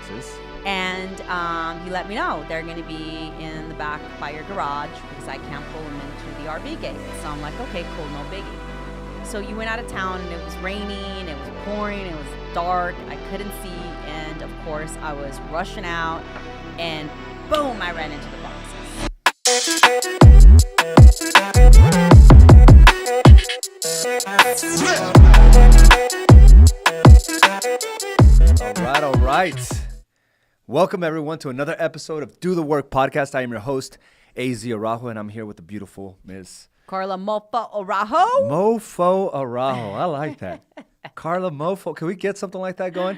boxes. And he let me know they're going to be in the back by your garage because I can't pull them into the RV gate. So I'm like, okay, cool, no biggie. So you went out of town and it was raining, it was pouring, it was dark, I couldn't see, and of course I was rushing out, and boom, I ran into the boxes. All right. Welcome, everyone, to another episode of Do the Work podcast. I am your host, AZ Araujo, and I'm here with the beautiful Ms. Carla Mofo Araujo. Mofo Araujo. I like that. Carla Mofo. Can we get something like that going?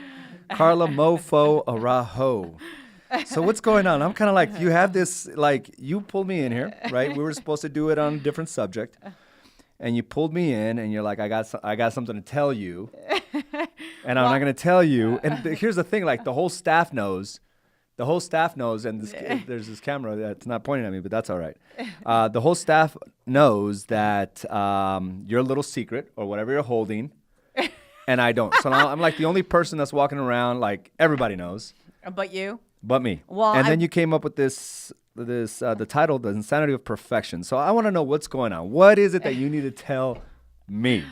Carla Mofo Araujo. So what's going on? I'm kind of like, you have this, like, you pulled me in here, right? We were supposed to do it on a different subject. And you pulled me in, and you're like, I got something to tell you. And I'm not going to tell you. And here's the thing, like, the whole staff knows. The whole staff knows, and there's this camera that's not pointing at me, but that's all right. The whole staff knows that you're a little secret or whatever you're holding, and I don't. So now I'm like the only person that's walking around, like, everybody knows. But you? But me. Well, and then you came up with the title, The Insanity of Perfection. So I want to know what's going on. What is it that you need to tell me?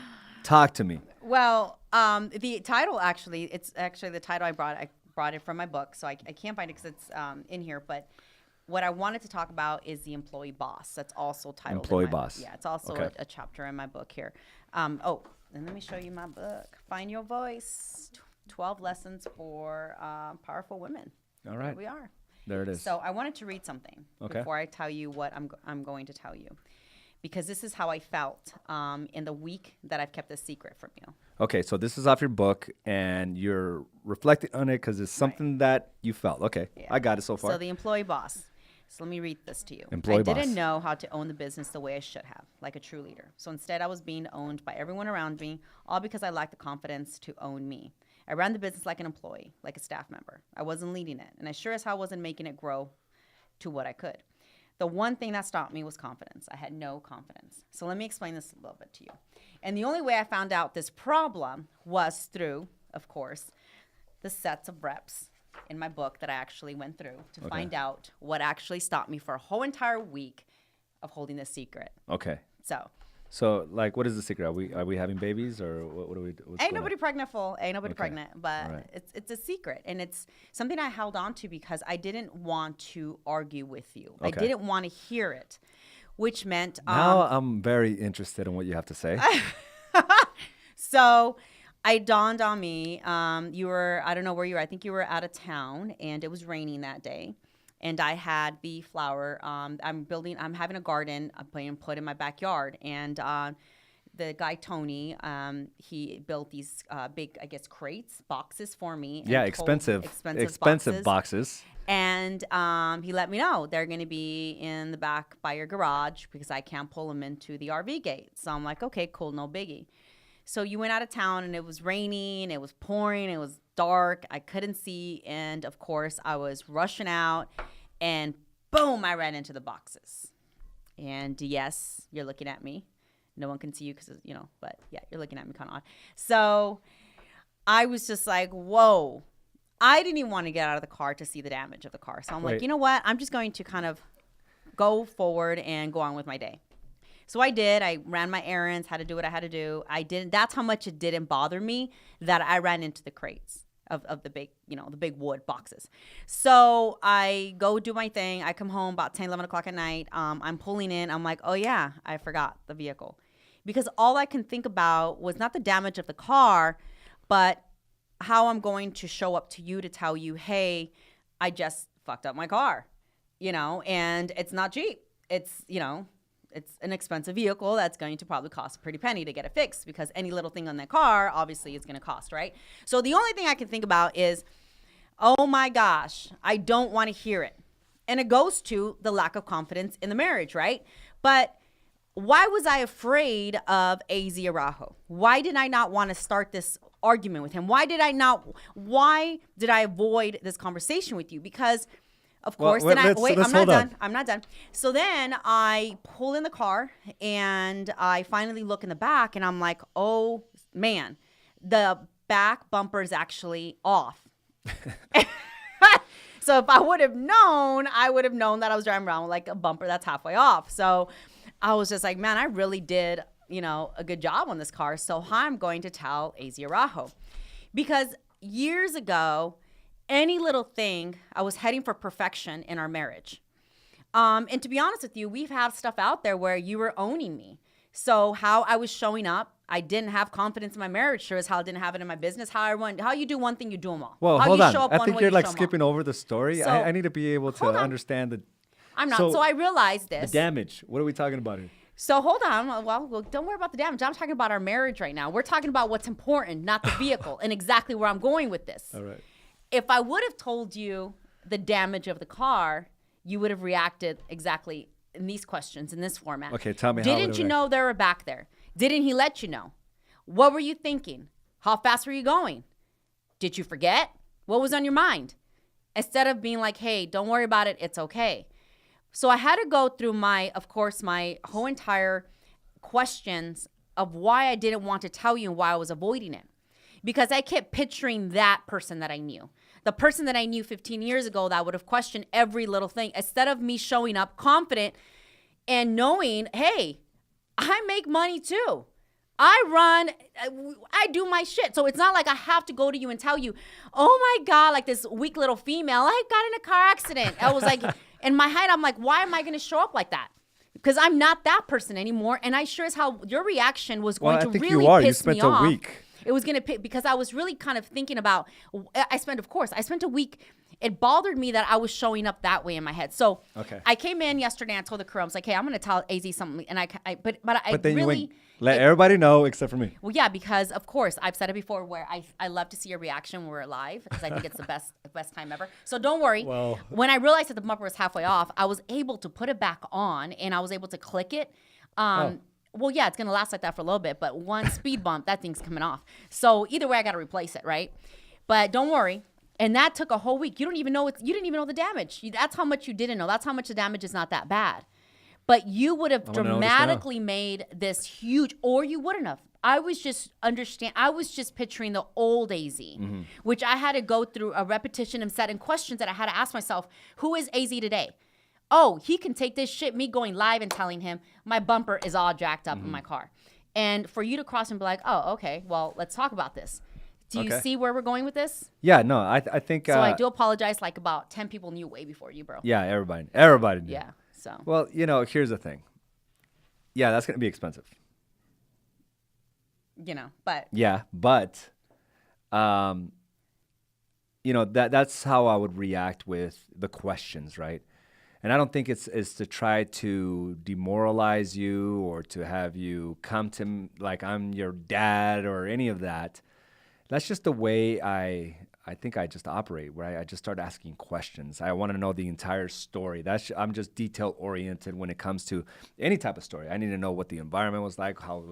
Talk to me. Well, the title it's actually the title I brought it from my book, so I can't find it because it's in here. But what I wanted to talk about is the employee boss. That's also titled. Employee boss. Yeah, it's also okay. a chapter in my book here. And let me show you my book. Find Your Voice, 12 Lessons for Powerful Women. All right. Here we are. There it is. So I wanted to read something before I tell you what I'm going to tell you, because this is how I felt in the week that I've kept a secret from you. Okay, so this is off your book, and you're reflecting on it because it's something that you felt. Okay, yeah. I got it so far. So the employee boss. So let me read this to you. Employee boss. I didn't know how to own the business the way I should have, like a true leader. So instead, I was being owned by everyone around me, all because I lacked the confidence to own me. I ran the business like an employee, like a staff member. I wasn't leading it, and I sure as hell wasn't making it grow to what I could. The one thing that stopped me was confidence. I had no confidence. So let me explain this a little bit to you. And the only way I found out this problem was through, of course, the sets of reps in my book that I actually went through to find out what actually stopped me for a whole entire week of holding this secret. Okay. So like, what is the secret? Are we having babies, or what are we? Ain't nobody pregnant, but it's a secret, and it's something I held on to because I didn't want to argue with you. Okay. I didn't want to hear it, which meant now I'm very interested in what you have to say. So it dawned on me. You were, I don't know where you were. I think you were out of town, and it was raining that day. And I had the flower. I'm having a garden I'm planning to put in my backyard. And the guy, Tony, he built these big, I guess, boxes for me. Yeah, expensive boxes. And he let me know they're going to be in the back by your garage because I can't pull them into the RV gate. So I'm like, okay, cool, no biggie. So you went out of town, and it was raining, it was pouring, it was dark, I couldn't see, and of course I was rushing out, and boom, I ran into the boxes. And yes, you're looking at me. No one can see you because, but yeah, you're looking at me kind of odd. So I was just like, whoa. I didn't even want to get out of the car to see the damage of the car. So I'm like, you know what? I'm just going to kind of go forward and go on with my day. So I did. I ran my errands, had to do what I had to do. That's how much it didn't bother me that I ran into the crates of the big, the big wood boxes. So I go do my thing. I come home about 10, 11 o'clock at night. I'm pulling in. I'm like, oh yeah, I forgot the vehicle. Because all I can think about was not the damage of the car, but how I'm going to show up to you to tell you, hey, I just fucked up my car, and it's not cheap. It's an expensive vehicle that's going to probably cost a pretty penny to get it fixed because any little thing on that car obviously is going to cost, right? So the only thing I can think about is, oh my gosh, I don't want to hear it. And it goes to the lack of confidence in the marriage, right? But why was I afraid of AZ Araujo? Why did I not want to start this argument with him? Why did I avoid this conversation with you? Because of course, I'm not done. So then I pull in the car and I finally look in the back and I'm like, oh man, the back bumper is actually off. So if I would have known, I would have known that I was driving around with like a bumper that's halfway off. So I was just like, man, I really did, a good job on this car. So I'm going to tell AZ Araujo. Because years ago, any little thing, I was heading for perfection in our marriage. And to be honest with you, we've had stuff out there where you were owning me. So how I was showing up, I didn't have confidence in my marriage. Sure as hell I didn't have it in my business. How you do one thing, you do them all. Well, how hold you on. show up I one think way, you're you like show 'em all. skipping over the story. So, I need to be able to hold on. understand the I'm not. So I realized this. the damage. What are we talking about here? So hold on. Well, don't worry about the damage. I'm talking about our marriage right now. We're talking about what's important, not the vehicle, and exactly where I'm going with this. All right. If I would have told you the damage of the car, you would have reacted exactly in these questions, in this format. Okay, tell me how I Didn't would you have know they were back there? Didn't he let you know? What were you thinking? How fast were you going? Did you forget? What was on your mind? Instead of being like, hey, don't worry about it, it's okay. So I had to go through my whole entire questions of why I didn't want to tell you and why I was avoiding it. Because I kept picturing that person that I knew. The person that I knew 15 years ago that would have questioned every little thing. Instead of me showing up confident and knowing, hey, I make money too. I do my shit. So it's not like I have to go to you and tell you, oh my God, like this weak little female, I got in a car accident. I was like, in my head, I'm like, why am I going to show up like that? Because I'm not that person anymore. And I sure as hell, your reaction was going to really piss me off. You spent a week. It was going to, because I was really kind of thinking about, I spent a week. It bothered me that I was showing up that way in my head. So I came in yesterday and I told the crew, I was like, hey, I'm going to tell AZ something. And but then you went, let everybody know except for me. Well, yeah, because of course, I've said it before where I love to see your reaction when we're live because I think it's the best time ever. So don't worry. Well, when I realized that the bumper was halfway off, I was able to put it back on and I was able to click it. Well, yeah, it's going to last like that for a little bit, but one speed bump, that thing's coming off. So either way, I got to replace it, right? But don't worry. And that took a whole week. You didn't even know the damage. That's how much you didn't know. That's how much the damage is not that bad. But you would have dramatically made this huge, or you wouldn't have. I was just picturing the old AZ, which I had to go through a repetition and set in questions that I had to ask myself, who is AZ today? Oh, he can take this shit, me going live and telling him my bumper is all jacked up in my car. And for you to cross and be like, oh, okay, well, let's talk about this. Do you see where we're going with this? Yeah, no, I think. So I do apologize. Like about 10 people knew way before you, bro. Yeah, everybody knew. Yeah, so. Well, here's the thing. Yeah, that's going to be expensive. But. Yeah, but, that's how I would react with the questions, right? And I don't think it's to try to demoralize you or to have you come to like I'm your dad or any of that. That's just the way I think I just operate, where I just start asking questions. I want to know the entire story. I'm just detail oriented when it comes to any type of story. I need to know what the environment was like, how it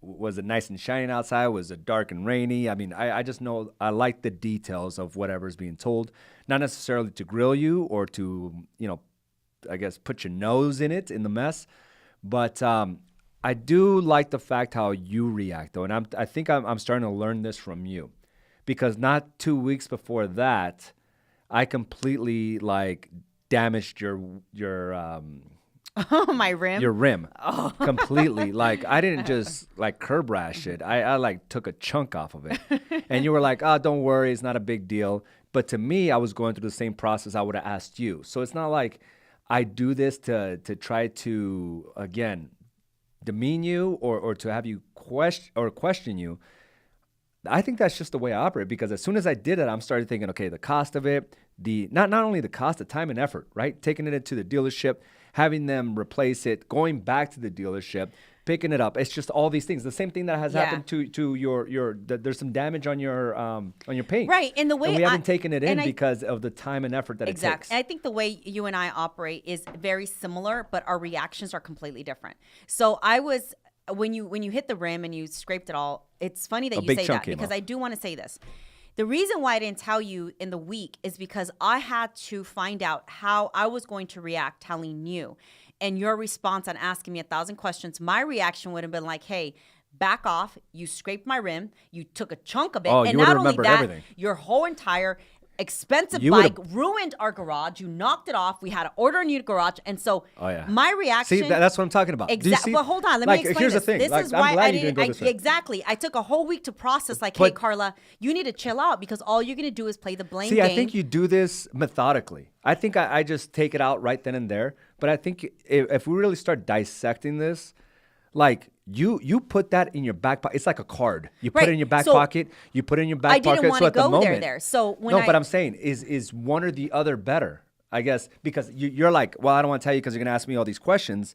was it nice and shining outside? Was it dark and rainy? I mean, I just know I like the details of whatever's being told, not necessarily to grill you or to, I guess put your nose in the mess. But I do like the fact how you react, though. And I think I'm starting to learn this from you, because not 2 weeks before that, I completely damaged your my rim. Your rim. Completely. I didn't just curb rash it. I took a chunk off of it. And you were like, oh, don't worry, it's not a big deal. But to me, I was going through the same process I would have asked you. So it's not like I do this to try to, again, demean you or to have you question you. I think that's just the way I operate, because as soon as I did it, I'm started thinking, okay, the cost of it, not only the cost, the time and effort, right? Taking it to the dealership, having them replace it, going back to the dealership, picking it up. It's just all these things. The same thing that has happened to your there's some damage on your paint. Right. And the way we haven't taken it in because of the time and effort that it takes. Exactly. And I think the way you and I operate is very similar, but our reactions are completely different. So when you hit the rim and you scraped it all, it's funny that you say that, because I do want to say this. The reason why I didn't tell you in the week is because I had to find out how I was going to react telling you. And your response on asking me 1,000 questions, my reaction would have been like, hey, back off. You scraped my rim. You took a chunk of it. Oh, and you would not only remember that, everything. your whole entire expensive You bike, would've- ruined our garage. You knocked it off. We had to order a new garage. And so Oh, yeah. my reaction. See, that's what I'm talking about. Do you Exactly. see? Well, hold on. Let Like, me explain here's this. the thing. This Like, is I'm why glad I you didn't. didn't go this way. Exactly. I took a whole week to process. Like, hey, But- Carla, you need to chill out because all you're gonna do is play the blame See, game. I think you do this methodically. I think I just take it out right then and there. But I think if we really start dissecting this, like you put that in your back pocket. It's like a card. You put Right. it in your back So, pocket. You put it in your back I pocket. didn't want So to at the go moment, there. So when no, but I'm saying is one or the other better? I guess because you're like, well, I don't want to tell you because you're gonna ask me all these questions.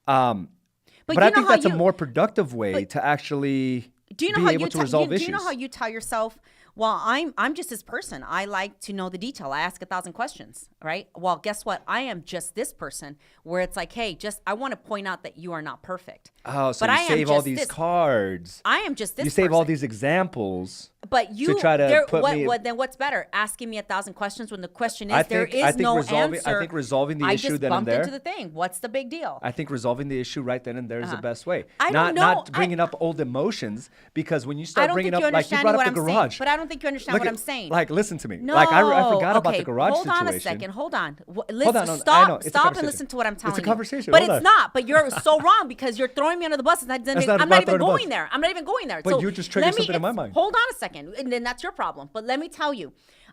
But you I know think how that's a you- more productive way to actually do you know be how able you to resolve issues. Do you know how you tell yourself, well, I'm just this person. I like to know the detail. I ask 1,000 questions, right? Well, guess what? I am just this person where it's like, hey, I want to point out that you are not perfect. Oh, so but you I am save all just these this. cards. I am just this You save all person. these examples. But you try to put me- then what's better? Asking me 1,000 questions when the question is I there think- is I think no resolving- answer. I think resolving the I issue just then and bumped there- into the thing. What's the big deal? I think resolving the issue right then and there is the best way. I not don't know. not bringing up old emotions because when you I start don't bringing think up you like you understand brought what up the I'm garage. saying. But I don't think you understand Look what at- I'm saying. Like listen to me. No, Like I forgot about okay, the garage hold situation. on a second. Hold on. Listen, Hold on, no, I know. stop It's a and conversation. listen to what I'm telling It's a you. conversation. But Hold it's on. not. But you're so wrong because you're throwing me under the bus. And not I'm about not even throwing the bus. going there. I'm not even going there. But So you just triggered let me- something in my mind. Hold on a second. And then that's your problem. But let me tell you.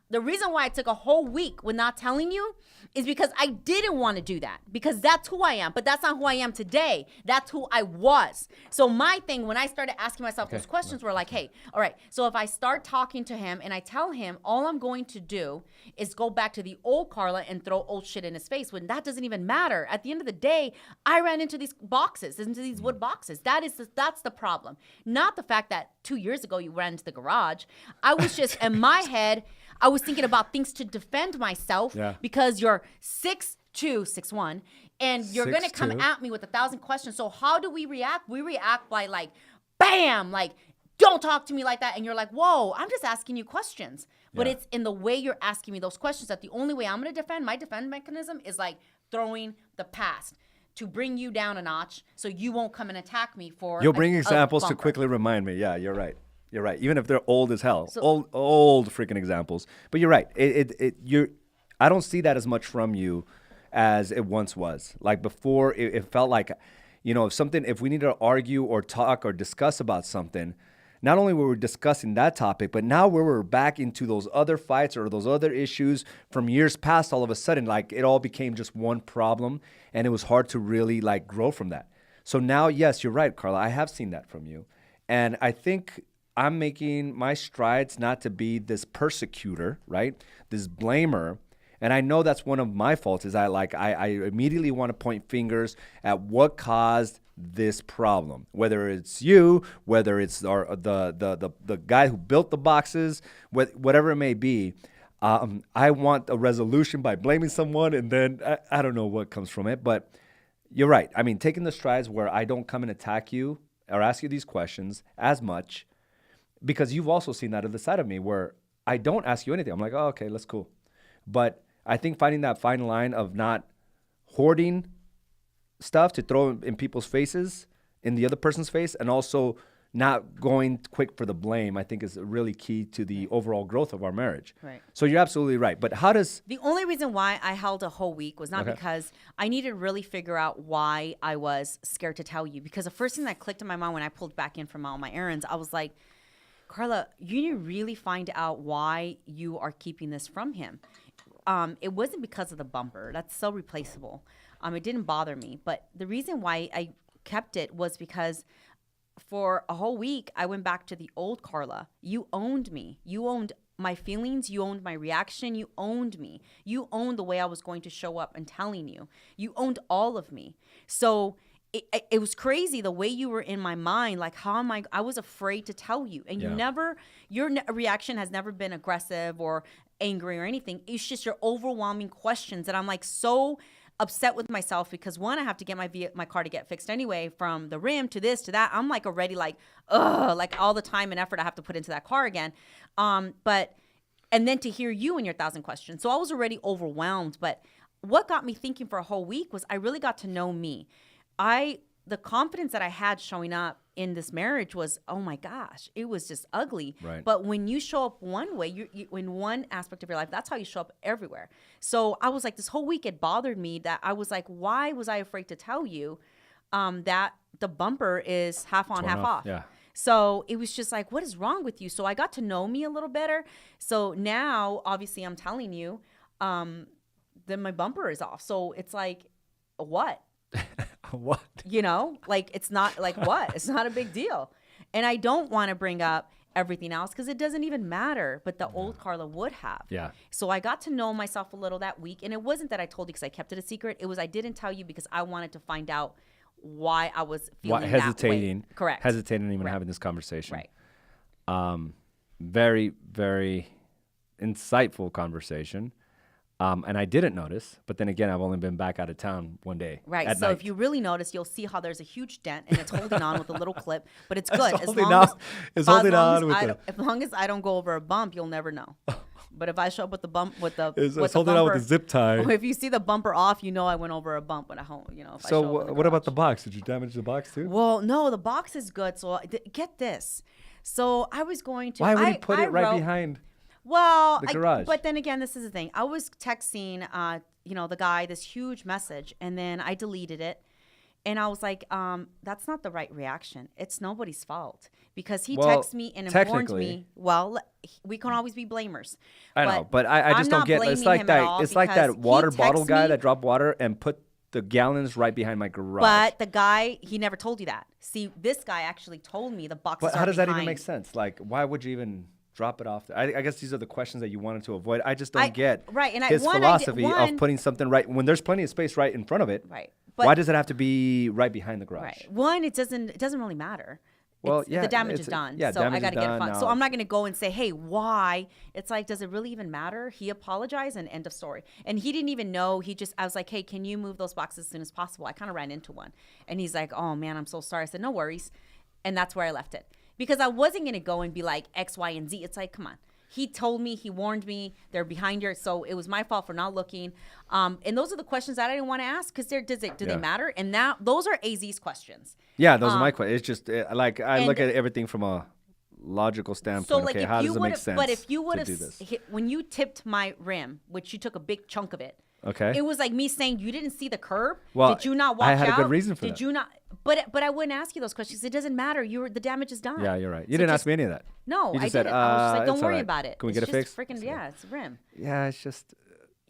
The reason why I took a whole week with not telling you is because I didn't want to do that because that's who I am. But that's not who I am today. That's who I was. So my thing, when I started asking myself those questions, were like, hey, all right. So if I start talking to him and I tell him all I'm going to do is go back to the old Carla and throw old shit in his face, when that doesn't even matter. At the end of the day, I ran into these boxes, into these wood boxes. That's the problem. Not the fact that 2 years ago you ran into the garage. I was just in my head. I was thinking about things to defend myself because you're 6'2", 6'1", and you're going to come 6'2". at me with 1,000 questions. So how do we react? We react by like, bam, like, don't talk to me like that. And you're like, whoa, I'm just asking you questions. But it's in the way you're asking me those questions that the only way I'm going to defend, my defense mechanism is like throwing the past to bring you down a notch so you won't come and attack me for You'll bring a examples to bumper. quickly remind me. Yeah, you're right. You're right. Even if they're old as hell, old freaking examples. But you're right. I don't see that as much from you as it once was. Like before, it felt like, if we needed to argue or talk or discuss about something, not only were we discussing that topic, but now we were back into those other fights or those other issues from years past. All of a sudden, like it all became just one problem, and it was hard to really like grow from that. So now, yes, you're right, Carla. I have seen that from you, and I think I'm making my strides not to be this persecutor, right? This blamer. And I know that's one of my faults is I immediately want to point fingers at what caused this problem, whether it's you, whether it's the guy who built the boxes, whatever it may be. I want a resolution by blaming someone, and then I don't know what comes from it. But you're right. I mean, taking the strides where I don't come and attack you or ask you these questions as much, because you've also seen that other side of me where I don't ask you anything. I'm like, oh, okay, that's cool. But I think finding that fine line of not hoarding stuff to throw in people's faces, in the other person's face, and also not going quick for the blame, I think is really key to the overall growth of our marriage. Right. So you're absolutely right. But how does... The only reason why I held a whole week was not because I needed to really figure out why I was scared to tell you. Because the first thing that clicked in my mind when I pulled back in from all my errands, I was like, Carla, you need to really find out why you are keeping this from him. It wasn't because of the bumper. That's so replaceable. It didn't bother me. But the reason why I kept it was because for a whole week, I went back to the old Carla. You owned me. You owned my feelings. You owned my reaction. You owned me. You owned the way I was going to show up and telling you. You owned all of me. So it was crazy the way you were in my mind. Like, how am I was afraid to tell you. And your reaction has never been aggressive or angry or anything. It's just your overwhelming questions. And I'm like so upset with myself because one, I have to get my car to get fixed anyway, from the rim to this to that. I'm like already like, ugh, like all the time and effort I have to put into that car again. And then to hear you and your 1,000 questions. So I was already overwhelmed. But what got me thinking for a whole week was I really got to know me. I the confidence that I had showing up in this marriage was, oh my gosh, it was just ugly. Right. But when you show up one way, you in one aspect of your life, that's how you show up everywhere. So I was like, this whole week it bothered me that I was like, why was I afraid to tell you that the bumper is half on, half off? Yeah. So it was just like, what is wrong with you? So I got to know me a little better. So now, obviously, I'm telling you that my bumper is off. So it's like, what? What? You know, like, it's not like what? It's not a big deal. And I don't want to bring up everything else because it doesn't even matter. But the old Carla would have. Yeah. So I got to know myself a little that week. And it wasn't that I told you because I kept it a secret. It was I didn't tell you because I wanted to find out why I was feeling hesitating. that way. Correct. Hesitating even having this conversation. Right. Very, very insightful conversation. And I didn't notice, but then again, I've only been back out of town one day. Right. At So night. if you really notice, you'll see how there's a huge dent and it's holding on with a little clip, but it's good. It's holding on as long as I don't go over a bump, you'll never know. But if I show up with the bump with the It's with holding the on bumper, with the zip tie. if you see the bumper off, you know I went over a bump when I home. You know. If I show up in what about the garage. box? Did you damage the box too? Well, no, the box is good. So get this. So I was going to. Why would you put it right behind? Well, the garage? But then again, this is the thing. I was texting, the guy this huge message, and then I deleted it. And I was like, that's not the right reaction. It's nobody's fault because he texted me and informed me. Well, we can always be blamers. I know, but I just don't get. It's like that. It's like that water bottle guy that dropped water and put the gallons right behind my garage. But the guy, he never told you that. See, this guy actually told me the boxes. But how does that even make sense? Like, why would you even drop it off? I guess these are the questions that you wanted to avoid. I just don't get his philosophy of putting something right when there's plenty of space right in front of it. Right. But why does it have to be right behind the garage? Right. One, it doesn't really matter. Well, the damage is done. Yeah, so I got to get it done. So I'm not going to go and say, hey, why? It's like, does it really even matter? He apologized and end of story. And he didn't even know. I was like, hey, can you move those boxes as soon as possible? I kind of ran into one. And he's like, oh, man, I'm so sorry. I said, no worries. And that's where I left it. Because I wasn't going to go and be like X, Y, and Z. It's like, come on. He told me, he warned me, they're behind you. So it was my fault for not looking. And those are the questions that I didn't want to ask because do they matter? And now those are AZ's questions. Yeah, those are my questions. It's just I look at everything from a logical standpoint. So like, okay, how does it make sense? But if you would have when you tipped my rim, which you took a big chunk of it. Okay. It was like me saying you didn't see the curb. Well, did you not watch out? I had a good reason for that. Did you not? But I wouldn't ask you those questions. It doesn't matter. The damage is done. Yeah, you're right. You didn't ask me any of that. No, you just I said, didn't. I was just like, don't worry right. about it. Can we get it fixed? It's a rim. Yeah, it's just.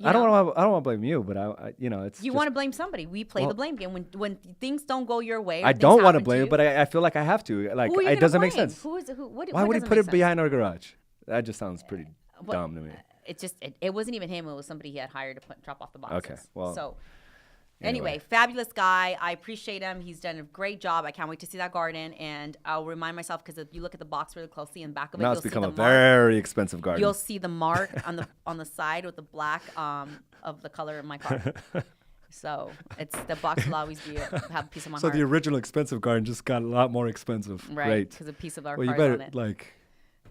I don't want to blame you, but it's. You want to blame somebody. We play the blame game when things don't go your way. I don't want to blame it, but I feel like I have to. Like it doesn't make sense. Who? Why would he put it behind our garage? That just sounds pretty dumb to me. It wasn't even him. It was somebody he had hired to drop off the boxes. Okay, well. So. Anyway, fabulous guy. I appreciate him. He's done a great job. I can't wait to see that garden. And I'll remind myself because if you look at the box really closely in back of it, now you'll it's become see a very expensive garden. You'll see the mark on the side with the black of the color of my car. So the box will always have a piece of my heart. So the original expensive garden just got a lot more expensive. Right, because a piece of our well, car's you better on it.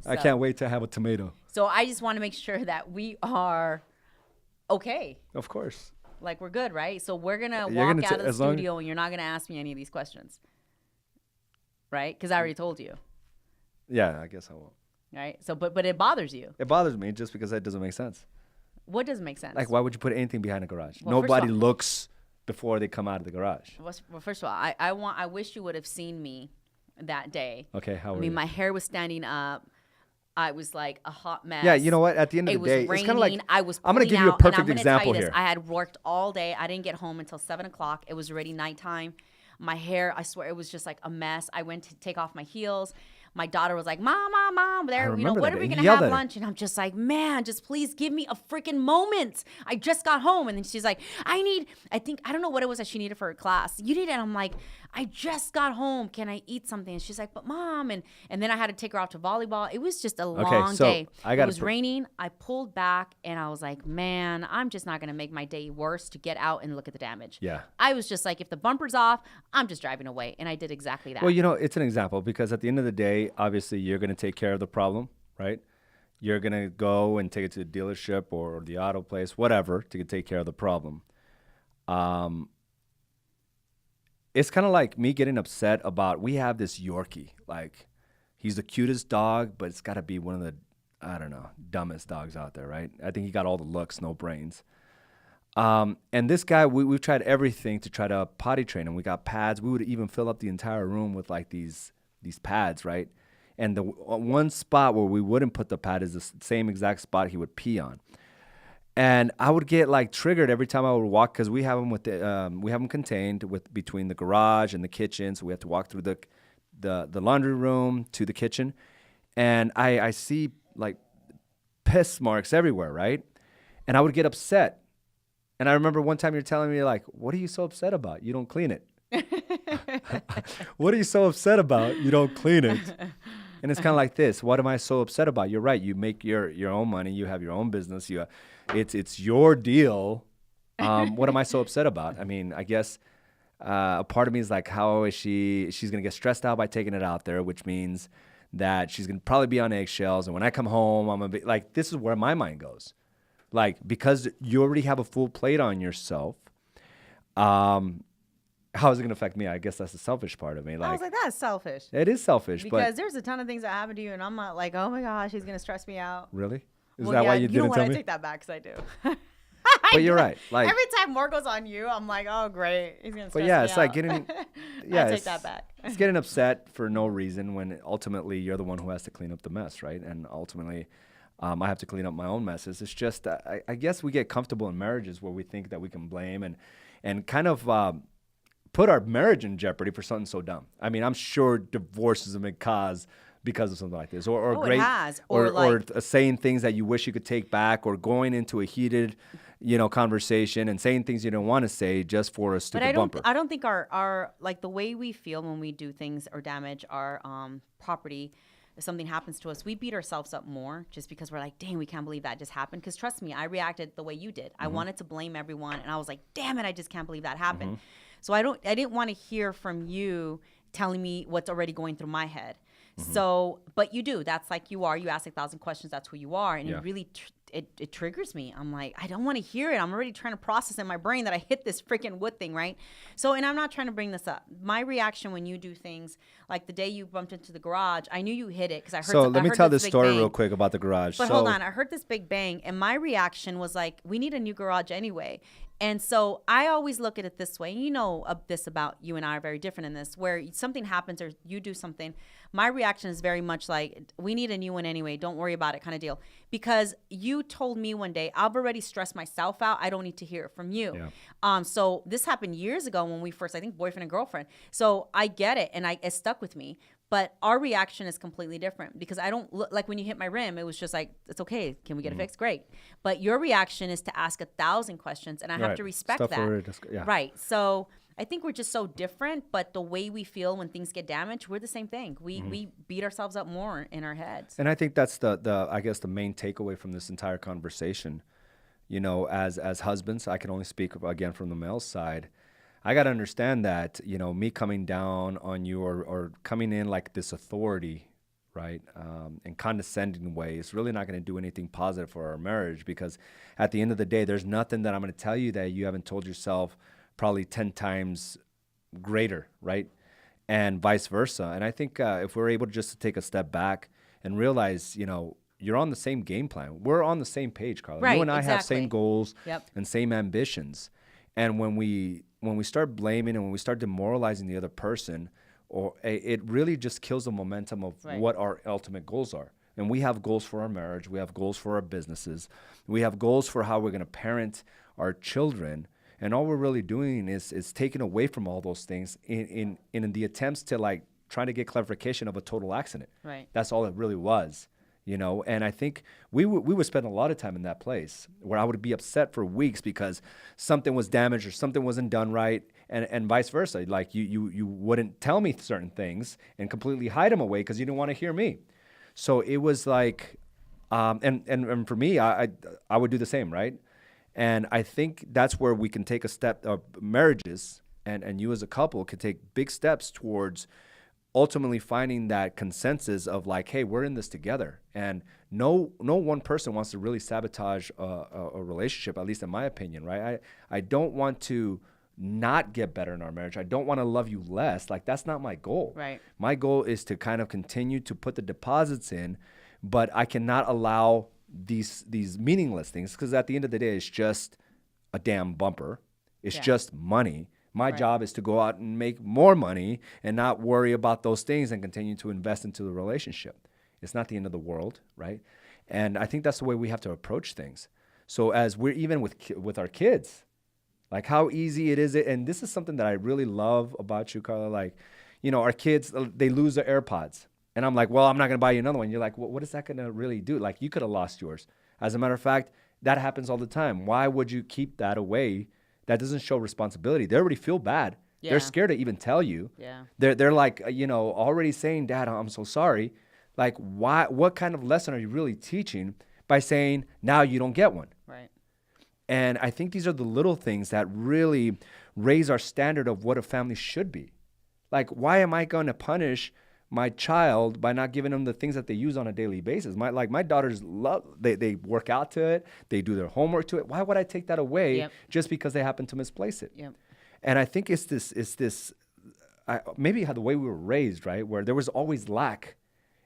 I can't wait to have a tomato. So I just want to make sure that we are okay. Of course. Like we're good, right? So we're gonna walk out of the studio, and you're not gonna ask me any of these questions, right? Because I already told you. Yeah, I guess I won't. Right. So, but it bothers you. It bothers me just because that doesn't make sense. What doesn't make sense? Like, why would you put anything behind a garage? Well, nobody looks before they come out of the garage. Well, first of all, I wish you would have seen me that day. Okay, how were you? I mean, my hair was standing up. I was like a hot mess. Yeah, you know what? At the end of the day, it's kind of like I was. I'm going to give you a perfect example here. I had worked all day. I didn't get home until 7 o'clock. It was already nighttime. My hair, I swear, it was just like a mess. I went to take off my heels. My daughter was like, "Mom, there, when are we gonna have lunch?" And I'm just like, "Man, just please give me a freaking moment. I just got home." And then she's like, I don't know what it was that she needed for her class. You need it. I'm like, I just got home. Can I eat something? And she's like, "But Mom," and then I had to take her out to volleyball. It was just a long day. It was raining. I pulled back and I was like, man, I'm just not gonna make my day worse to get out and look at the damage. Yeah. I was just like, if the bumper's off, I'm just driving away. And I did exactly that. Well, it's an example because at the end of the day, obviously you're going to take care of the problem, right? You're going to go and take it to the dealership or the auto place, whatever, to take care of the problem. it's kind of like me getting upset about, we have this Yorkie, like he's the cutest dog, but it's got to be one of the, I don't know, dumbest dogs out there, right? I think he got all the looks, no brains. And this guy, we've tried everything to try to potty train him. We got pads. We would even fill up the entire room with like these pads, right? And the one spot where we wouldn't put the pad is the same exact spot he would pee on. And I would get like triggered every time I would walk, because we have them we have them contained with between the garage and the kitchen. So we have to walk through the laundry room to the kitchen, and I see like piss marks everywhere, right? And I would get upset. And I remember one time you're telling me like, "What are you so upset about? You don't clean it." What are you so upset about? You don't clean it. And it's kind of like this. What am I so upset about? You're right. You make your own money. You have your own business. It's your deal. What am I so upset about? I mean, I guess a part of me is like, how is she's going to get stressed out by taking it out there, which means that she's going to probably be on eggshells. And when I come home, I'm going to be like, this is where my mind goes. Like, because you already have a full plate on yourself, how is it going to affect me? I guess that's the selfish part of me. Like, I was like, that's selfish. It is selfish. Because there's a ton of things that happen to you, and I'm not like, oh my gosh, he's going to stress me out. Really? Is that why you didn't tell me? I take that back, because I do. But you're right. Like, every time more goes on you, I'm like, oh great, he's going to stress me out. But yeah, it's like getting, I take that back. It's getting upset for no reason when ultimately you're the one who has to clean up the mess, right? And ultimately, I have to clean up my own messes. It's just, I guess we get comfortable in marriages where we think that we can blame and kind of put our marriage in jeopardy for something so dumb. I mean, I'm sure divorces have been caused because of something like this, it has. or saying things that you wish you could take back, or going into a heated, conversation and saying things you don't want to say just for a stupid bumper. I don't think our like the way we feel when we do things or damage our property. If something happens to us, we beat ourselves up more just because we're like, dang, we can't believe that just happened. Because trust me, I reacted the way you did. I wanted to blame everyone, and I was like, damn it, I just can't believe that happened. So I didn't want to hear from you telling me what's already going through my head. So, but you do. That's like you are. You ask 1,000 questions. That's who you are, and it really it triggers me. I'm like, I don't want to hear it. I'm already trying to process in my brain that I hit this freaking wood thing, right? So, and I'm not trying to bring this up. My reaction when you do things like the day you bumped into the garage, I knew you hit it because I heard. So let me tell this story real quick about the garage. But hold on, I heard this big bang, and my reaction was like, we need a new garage anyway. And so I always look at it this way. You know this about you and I are very different in this, where something happens or you do something. My reaction is very much like, we need a new one anyway. Don't worry about it kind of deal. Because you told me one day, I've already stressed myself out. I don't need to hear it from you. Yeah. So this happened years ago when we first, I think, boyfriend and girlfriend. So I get it, and it stuck with me. But our reaction is completely different, because I don't look like when you hit my rim, it was just like, it's okay. Can we get it fixed? Great. But your reaction is to ask 1,000 questions, and I have to respect that. Right. So I think we're just so different, but the way we feel when things get damaged, we're the same thing. We beat ourselves up more in our heads. And I think that's I guess the main takeaway from this entire conversation. As husbands, I can only speak again from the male side. I got to understand that, me coming down on you or coming in like this authority, right, in condescending way is really not going to do anything positive for our marriage, because at the end of the day, there's nothing that I'm going to tell you that you haven't told yourself probably 10 times greater, right, and vice versa. And I think if we're able to just take a step back and realize, you're on the same game plan. We're on the same page, Carla. Right, you and I have same goals and same ambitions. And when we start blaming and when we start demoralizing the other person, it really just kills the momentum of what our ultimate goals are. And we have goals for our marriage. We have goals for our businesses. We have goals for how we're going to parent our children. And all we're really doing is taking away from all those things in the attempts to like trying to get clarification of a total accident. Right. That's all it really was. And I think we would spend a lot of time in that place where I would be upset for weeks because something was damaged or something wasn't done right, and vice versa. Like you wouldn't tell me certain things and completely hide them away because you didn't want to hear me. So it was like, and for me, I would do the same, right? And I think that's where we can take a step of marriages, and you as a couple can take big steps towards ultimately finding that consensus of like, hey, we're in this together. And no one person wants to really sabotage a relationship, at least in my opinion, right? I don't want to not get better in our marriage. I don't want to love you less. Like, that's not my goal. Right. My goal is to kind of continue to put the deposits in, but I cannot allow these meaningless things, because at the end of the day, it's just a damn bumper. It's just money. My job is to go out and make more money and not worry about those things and continue to invest into the relationship. It's not the end of the world, right? And I think that's the way we have to approach things. So as we're even with our kids, like how easy it is. And this is something that I really love about you, Carla. Like, you know, our kids, they lose their AirPods. And I'm like, well, I'm not going to buy you another one. You're like, well, what is that going to really do? Like, you could have lost yours. As a matter of fact, that happens all the time. Why would you keep that away? That doesn't show responsibility. They already feel bad. Yeah. They're scared to even tell you. Yeah. They're like, you know, already saying, Dad, I'm so sorry. Like, why? What kind of lesson are you really teaching by saying, now you don't get one? Right. And I think these are the little things that really raise our standard of what a family should be. Like, why am I going to punish my child by not giving them the things that they use on a daily basis? My daughters they work out to it. They do their homework to it. Why would I take that away just because they happen to misplace it? Yep. And I think it's this maybe how the way we were raised, right? Where there was always lack.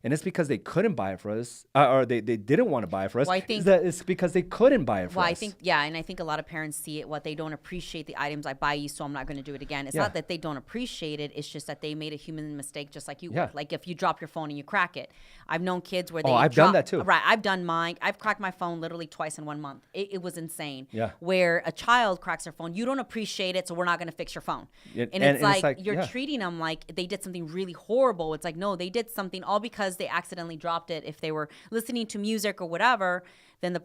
And it's because they couldn't buy it for us, or they didn't want to buy it for us. Well, I think it's because they couldn't buy it for us. And I think a lot of parents see it, they don't appreciate the items I buy you, so I'm not going to do it again. It's not that they don't appreciate it. It's just that they made a human mistake just like you would. Like if you drop your phone and you crack it. I've known kids where I've done that too. Right, I've done mine. I've cracked my phone literally twice in 1 month. It was insane. Yeah. Where a child cracks their phone, you don't appreciate it, so we're not going to fix your phone. And it's like you're treating them like they did something really horrible. It's like, no, they did something all because they accidentally dropped it. If they were listening to music or whatever, then the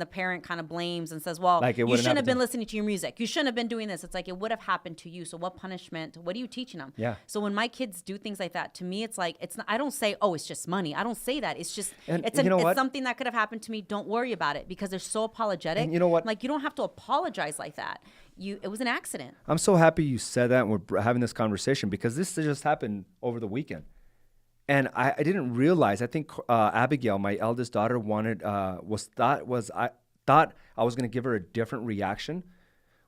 parent kind of blames and says, well, like you shouldn't have been listening to your music. You shouldn't have been doing this. It's like, it would have happened to you. So what punishment? What are you teaching them? Yeah. So when my kids do things like that, to me, it's like, it's not, I don't say, oh, it's just money. I don't say that. It's just, it's something that could have happened to me. Don't worry about it, because they're so apologetic. And you know what? Like, you don't have to apologize like that. It was an accident. I'm so happy you said that, and we're having this conversation, because this just happened over the weekend. And I didn't realize. I think Abigail, my eldest daughter, I thought I was going to give her a different reaction.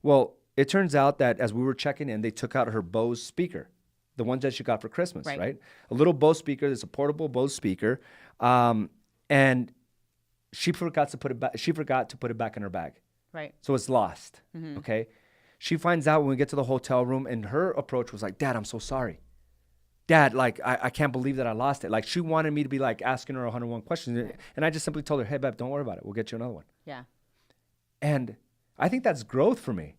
Well, it turns out that as we were checking in, they took out her Bose speaker, the one that she got for Christmas, right? A little Bose speaker. It's a portable Bose speaker, and she forgot to put it back. She forgot to put it back in her bag. Right. So it's lost. Mm-hmm. Okay. She finds out when we get to the hotel room, and her approach was like, "Dad, I'm so sorry. Dad, like, I can't believe that I lost it." Like, she wanted me to be like asking her 101 questions. And I just simply told her, "Hey, babe, don't worry about it. We'll get you another one." Yeah. And I think that's growth for me.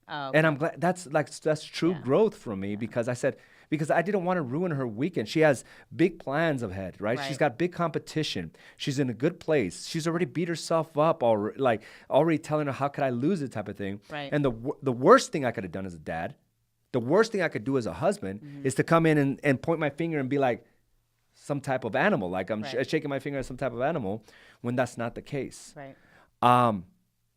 Oh, okay. And I'm glad that's true growth for me, because I didn't want to ruin her weekend. She has big plans ahead, right? She's got big competition. She's in a good place. She's already beat herself up, already telling her, how could I lose it, type of thing. Right. And the worst thing I could have done as a dad, the worst thing I could do as a husband, is to come in and point my finger and be like some type of animal, like I'm shaking my finger at some type of animal, when that's not the case. Right.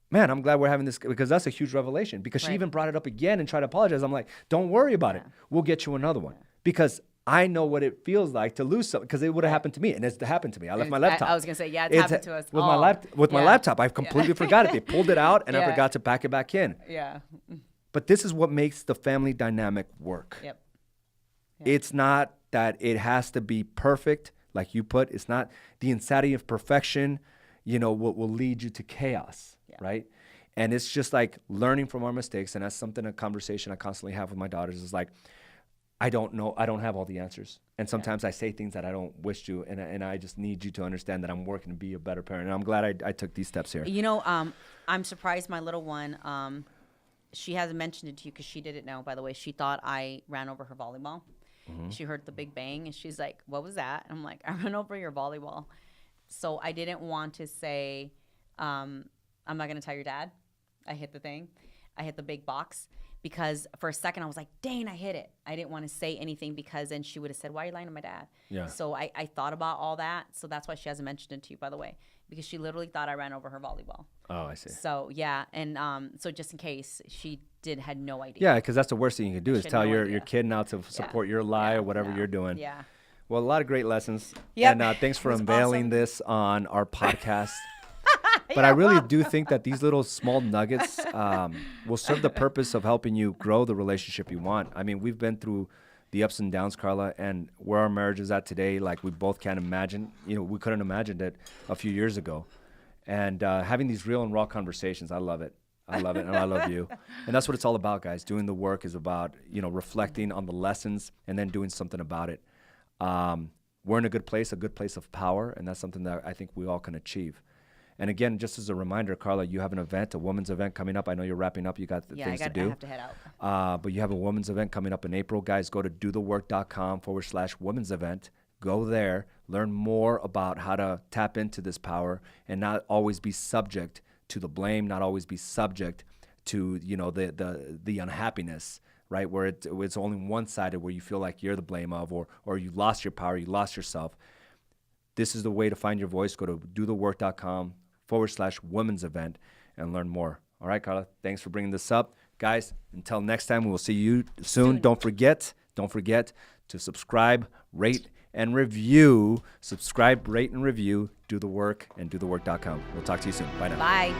Man, I'm glad we're having this, because that's a huge revelation, because she even brought it up again and tried to apologize. I'm like, don't worry about it. We'll get you another one, because I know what it feels like to lose something, because it would have happened to me, and it's happened to me. I left my laptop. I was going to say, it's happened to us. With my laptop, I completely forgot it. They pulled it out, and I forgot to pack it back in. Yeah. But this is what makes the family dynamic work. Yep. It's not that it has to be perfect, like you put. It's not the insanity of perfection, what will lead you to chaos, right? And it's just like learning from our mistakes. And that's a conversation I constantly have with my daughters, is like, I don't know. I don't have all the answers. And sometimes I say things that I don't wish to. And I just need you to understand that I'm working to be a better parent. And I'm glad I took these steps here. I'm surprised my little one, she hasn't mentioned it to you, because she didn't know, by the way. She thought I ran over her volleyball. Mm-hmm. She heard the big bang, and she's like, "What was that?" And I'm like, "I ran over your volleyball." So I didn't want to say, I'm not going to tell your dad I hit the thing. I hit the big box, because for a second I was like, dang, I hit it. I didn't want to say anything, because then she would have said, "Why are you lying to my dad?" Yeah. So I thought about all that. So that's why she hasn't mentioned it to you, by the way, because she literally thought I ran over her volleyball. Oh, I see. So, yeah. And so just in case, she had no idea. Yeah, because that's the worst thing you can do, is tell your kid not to support your lie or whatever you're doing. Yeah. Well, a lot of great lessons. Yep. And thanks for unveiling this on our podcast. But I really do think that these little small nuggets will serve the purpose of helping you grow the relationship you want. I mean, we've been through the ups and downs, Carla, and where our marriage is at today, like we both can't imagine. We couldn't imagine it a few years ago. And having these real and raw conversations, I love it. I love it, and I love you. And that's what it's all about, guys. Doing the work is about, reflecting on the lessons and then doing something about it. We're in a good place of power, and that's something that I think we all can achieve. And again, just as a reminder, Carla, you have an event, a women's event coming up. I know you're wrapping up. You got things to do. I have to head out. But you have a women's event coming up in April. Guys, go to dothework.com/women's event. Go there, learn more about how to tap into this power and not always be subject to the blame, not always be subject to, the unhappiness, right? Where it's only one-sided, where you feel like you're the blame of, or you lost your power, you lost yourself. This is the way to find your voice. Go to dothework.com/women's event and learn more. All right, Carla, thanks for bringing this up. Guys, until next time, we will see you soon. Don't forget to subscribe, rate, and review. Subscribe, rate, and review. Do the Work and dothework.com. We'll talk to you soon. Bye now. Bye.